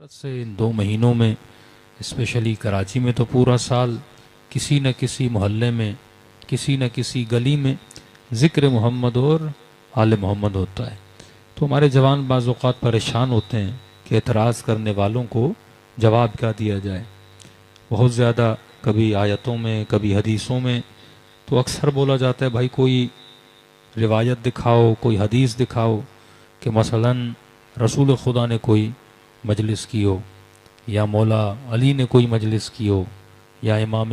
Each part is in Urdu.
کثرت سے ان 2 مہینوں میں اسپیشلی کراچی میں تو پورا سال کسی نہ کسی محلے میں کسی نہ کسی گلی میں ذکر محمد اور آل محمد ہوتا ہے. تو ہمارے جوان بعض اوقات پریشان ہوتے ہیں کہ اعتراض کرنے والوں کو جواب کیا دیا جائے. بہت زیادہ کبھی آیتوں میں کبھی حدیثوں میں تو اکثر بولا جاتا ہے بھائی کوئی روایت دکھاؤ، کوئی حدیث دکھاؤ کہ مثلاً رسول خدا نے کوئی مجلس کی ہو، یا مولا علی نے کوئی مجلس کی ہو، یا امام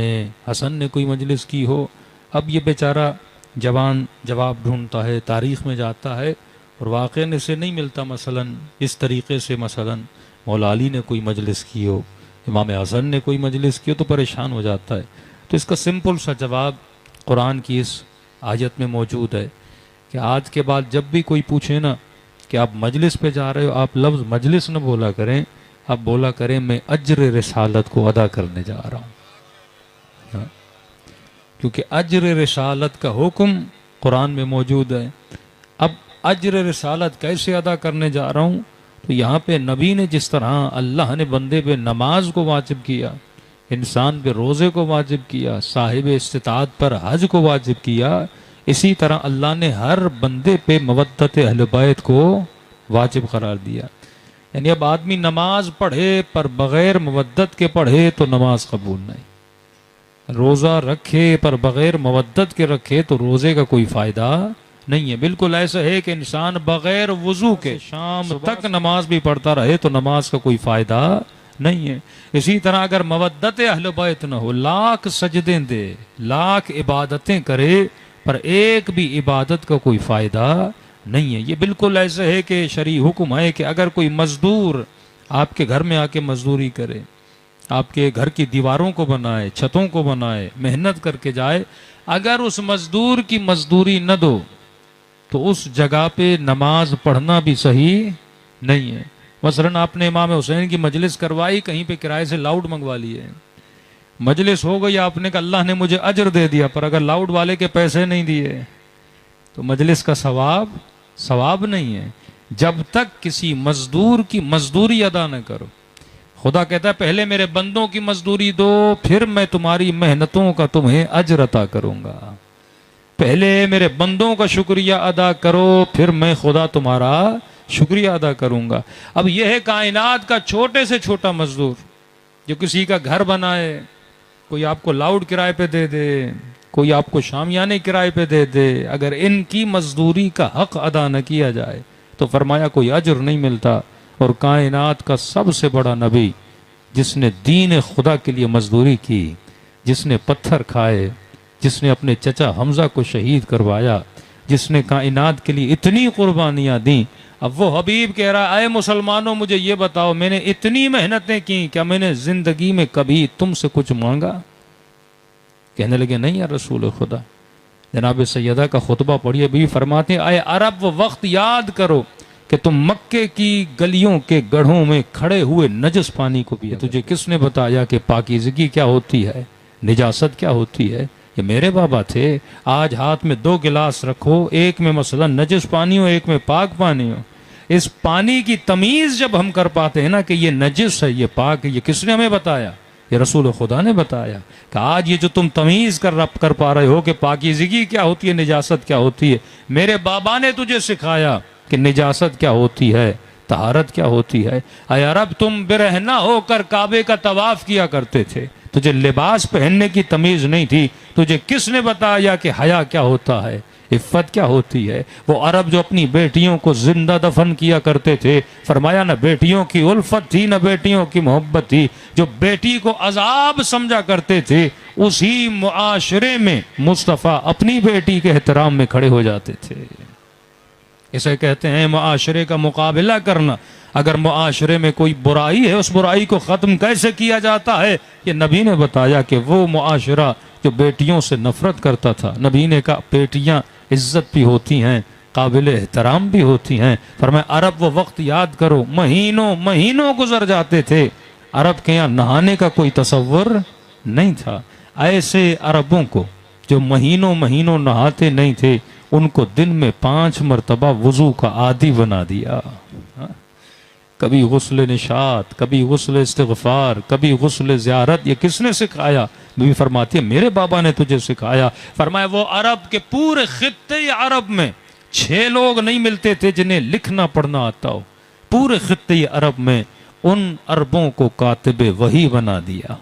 حسن نے کوئی مجلس کی ہو. اب یہ بیچارہ جوان جواب ڈھونڈتا ہے، تاریخ میں جاتا ہے اور واقعہ اسے نہیں ملتا. مثلاً اس طریقے سے مثلاً مولا علی نے کوئی مجلس کی ہو، امام حسن نے کوئی مجلس کی ہو تو پریشان ہو جاتا ہے. تو اس کا سمپل سا جواب قرآن کی اس آیت میں موجود ہے کہ آج کے بعد جب بھی کوئی پوچھے نا کہ آپ مجلس پہ جا رہے ہو، آپ لفظ مجلس نہ بولا کریں، آپ بولا کریں میں اجر رسالت کو ادا کرنے جا رہا ہوں. کیونکہ اجر رسالت کا حکم قرآن میں موجود ہے. اب اجر رسالت کیسے ادا کرنے جا رہا ہوں؟ تو یہاں پہ نبی نے جس طرح اللہ نے بندے پہ نماز کو واجب کیا، انسان پہ روزے کو واجب کیا، صاحب استطاعت پر حج کو واجب کیا، اسی طرح اللہ نے ہر بندے پہ مودت اہل بیت کو واجب قرار دیا. یعنی اب آدمی نماز پڑھے پر بغیر مودت کے پڑھے تو نماز قبول نہیں، روزہ رکھے پر بغیر مودت کے رکھے تو روزے کا کوئی فائدہ نہیں ہے. بالکل ایسا ہے کہ انسان بغیر وضو کے شام تک نماز بھی پڑھتا رہے تو نماز کا کوئی فائدہ نہیں ہے. اسی طرح اگر مودت اہل بیت نہ ہو، لاکھ سجدیں دے، لاکھ عبادتیں کرے پر ایک بھی عبادت کا کوئی فائدہ نہیں ہے. یہ بالکل ایسا ہے کہ شرعی حکم ہے کہ اگر کوئی مزدور آپ کے گھر میں آ کے مزدوری کرے، آپ کے گھر کی دیواروں کو بنائے، چھتوں کو بنائے، محنت کر کے جائے، اگر اس مزدور کی مزدوری نہ دو تو اس جگہ پہ نماز پڑھنا بھی صحیح نہیں ہے. مثلاً آپ نے امام حسین کی مجلس کروائی، کہیں پہ کرائے سے لاؤڈ منگوا لیے، مجلس ہو گئی، آپ نے کہا اللہ نے مجھے اجر دے دیا، پر اگر لاؤڈ والے کے پیسے نہیں دیے تو مجلس کا ثواب نہیں ہے. جب تک کسی مزدور کی مزدوری ادا نہ کرو. خدا کہتا ہے پہلے میرے بندوں کی مزدوری دو، پھر میں تمہاری محنتوں کا تمہیں اجر عطا کروں گا. پہلے میرے بندوں کا شکریہ ادا کرو، پھر میں خدا تمہارا شکریہ ادا کروں گا. اب یہ ہے کائنات کا چھوٹے سے چھوٹا مزدور جو کسی کا گھر بنائے، کوئی آپ کو لاؤڈ کرائے پہ دے دے، کوئی آپ کو شامیانے کرائے پہ دے دے، اگر ان کی مزدوری کا حق ادا نہ کیا جائے تو فرمایا کوئی اجر نہیں ملتا. اور کائنات کا سب سے بڑا نبی جس نے دین خدا کے لیے مزدوری کی، جس نے پتھر کھائے، جس نے اپنے چچا حمزہ کو شہید کروایا، جس نے کائنات کے لیے اتنی قربانیاں دیں، اب وہ حبیب کہہ رہا اے مسلمانوں مجھے یہ بتاؤ میں نے اتنی محنتیں کی، کیا میں نے زندگی میں کبھی تم سے کچھ مانگا؟ کہنے لگے نہیں یا رسول خدا. جناب سیدہ کا خطبہ پڑھیے، بھی فرماتے ہیں اے عرب وہ وقت یاد کرو کہ تم مکے کی گلیوں کے گڑھوں میں کھڑے ہوئے نجس پانی کو پیا. تجھے کس نے بتایا کہ پاکیزگی کیا ہوتی ہے، نجاست کیا ہوتی ہے؟ یہ میرے بابا تھے. آج ہاتھ میں 2 گلاس رکھو، ایک میں مثلا نجس پانی ہو، ایک میں پاک پانی ہو. اس پانی کی تمیز جب ہم کر پاتے ہیں نا کہ یہ نجس ہے یہ پاک ہے، یہ کس نے ہمیں بتایا؟ یہ رسول خدا نے بتایا. کہ آج یہ جو تم تمیز کر پا رہے ہو کہ پاکیزگی کیا ہوتی ہے، نجاست کیا ہوتی ہے، میرے بابا نے تجھے سکھایا کہ نجاست کیا ہوتی ہے، طہارت کیا ہوتی ہے. اے عرب تم برہنہ ہو کر کعبے کا طواف کیا کرتے تھے، تجھے لباس پہننے کی تمیز نہیں تھی. تجھے کس نے بتایا کہ حیا کیا ہوتا ہے، عفت کیا ہوتی ہے؟ وہ عرب جو اپنی بیٹیوں کو زندہ دفن کیا کرتے تھے، فرمایا نہ بیٹیوں کی الفت تھی نہ بیٹیوں کی محبت تھی. جو بیٹی کو عذاب سمجھا کرتے تھے، اسی معاشرے میں مصطفیٰ اپنی بیٹی کے احترام میں کھڑے ہو جاتے تھے. اسے کہتے ہیں معاشرے کا مقابلہ کرنا. اگر معاشرے میں کوئی برائی ہے، اس برائی کو ختم کیسے کیا جاتا ہے؟ یہ نبی نے بتایا کہ وہ معاشرہ جو بیٹیوں سے نفرت کرتا تھا، نبی نے کہا بیٹیاں عزت بھی ہوتی ہیں، قابل احترام بھی ہوتی ہیں. فرمایا عرب وہ وقت یاد کرو، مہینوں گزر جاتے تھے، عرب کے یہاں نہانے کا کوئی تصور نہیں تھا. ایسے عربوں کو جو مہینوں نہاتے نہیں تھے، ان کو دن میں 5 مرتبہ وضو کا عادی بنا دیا. کبھی غسل نشاط، کبھی غسل استغفار، کبھی غسل زیارت. یہ کس نے سکھایا؟ بیوی فرماتی ہے میرے بابا نے تجھے سکھایا. فرمایا وہ عرب کے پورے خطے عرب میں 6 لوگ نہیں ملتے تھے جنہیں لکھنا پڑھنا آتا ہو. پورے خطے عرب میں ان عربوں کو کاتب وحی بنا دیا،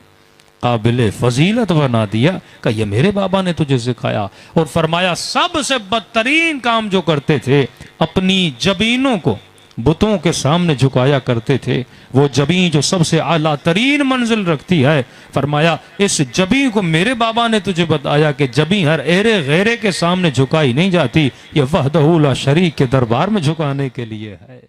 قابل فضیلت بنا دیا کہ یہ میرے بابا نے تجھے سکھایا. اور فرمایا سب سے بدترین کام جو کرتے تھے اپنی جبینوں کو بتوں کے سامنے جھکایا کرتے تھے. وہ جبین جو سب سے اعلیٰ ترین منزل رکھتی ہے، فرمایا اس جبین کو میرے بابا نے تجھے بتایا کہ جبین ہر ایرے غیرے کے سامنے جھکائی نہیں جاتی، یہ وحدہ لا شریک کے دربار میں جھکانے کے لیے ہے.